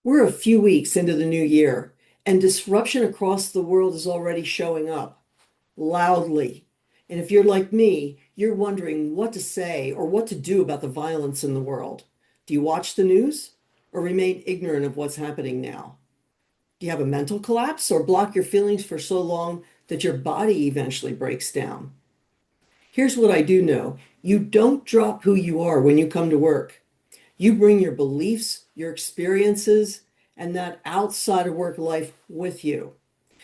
We're a few weeks into the new year, and disruption across the world is already showing up loudly. And if you're like me, you're wondering what to say or what to do about the violence in the world. Do you watch the news or remain ignorant of what's happening now? Do you have a mental collapse or block your feelings for so long that your body eventually breaks down? Here's what I do know. You don't drop who you are when you come to work. You bring your beliefs, your experiences, and that outside of work life with you.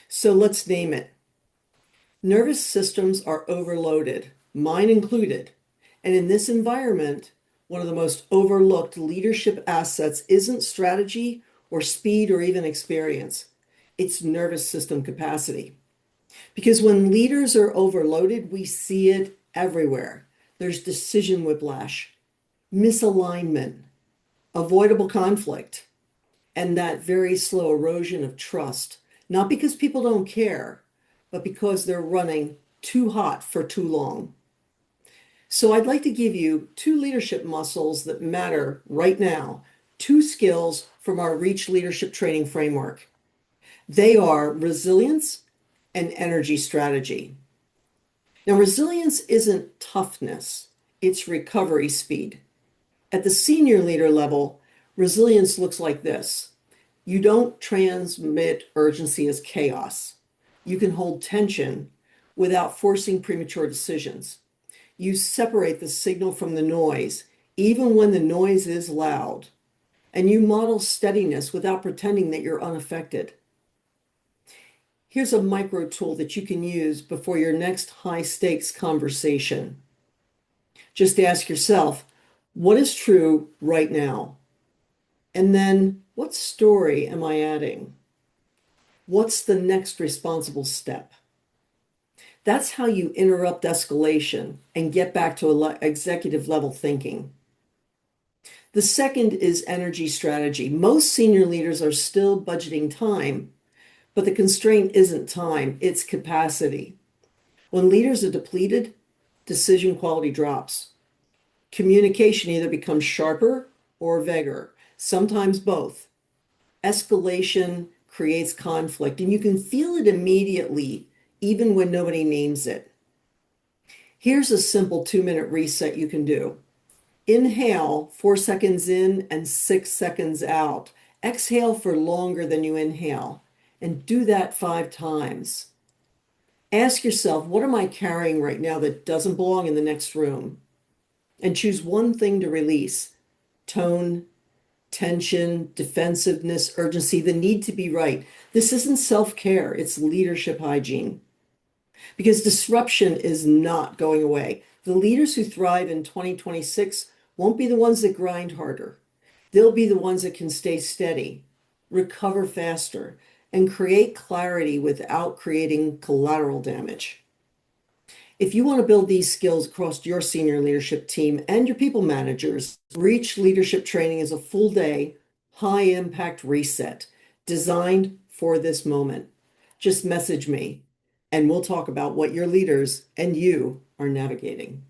So let's name it. Nervous systems are overloaded, mine included. And in this environment, one of the most overlooked leadership assets isn't strategy or speed or even experience. It's nervous system capacity. Because when leaders are overloaded, we see it everywhere. There's decision whiplash, misalignment, avoidable conflict, and that very slow erosion of trust, not because people don't care, but because they're running too hot for too long. So I'd like to give you two leadership muscles that matter right now, two skills from our Reach Leadership Training Framework. They are resilience and energy strategy. Now, resilience isn't toughness, it's recovery speed. At the senior leader level, resilience looks like this. You don't transmit urgency as chaos. You can hold tension without forcing premature decisions. You separate the signal from the noise, even when the noise is loud. And you model steadiness without pretending that you're unaffected. Here's a micro tool that you can use before your next high stakes conversation. Just ask yourself, what is true right now? And then, what story am I adding? What's the next responsible step? That's how you interrupt escalation and get back to executive level thinking. The second is energy strategy. Most senior leaders are still budgeting time, but the constraint isn't time, it's capacity. When leaders are depleted, decision quality drops. Communication either becomes sharper or vaguer, sometimes both. Escalation creates conflict, and you can feel it immediately, even when nobody names it. Here's a simple 2-minute reset you can do. Inhale 4 seconds in and 6 seconds out. Exhale for longer than you inhale, and do that 5 times. Ask yourself, what am I carrying right now that doesn't belong in the next room? And choose one thing to release. Tone, tension, defensiveness, urgency, the need to be right. This isn't self-care, it's leadership hygiene. Because disruption is not going away. The leaders who thrive in 2026 won't be the ones that grind harder. They'll be the ones that can stay steady, recover faster, and create clarity without creating collateral damage. If you want to build these skills across your senior leadership team and your people managers, Reach Leadership Training is a full day, high impact reset designed for this moment. Just message me and we'll talk about what your leaders and you are navigating.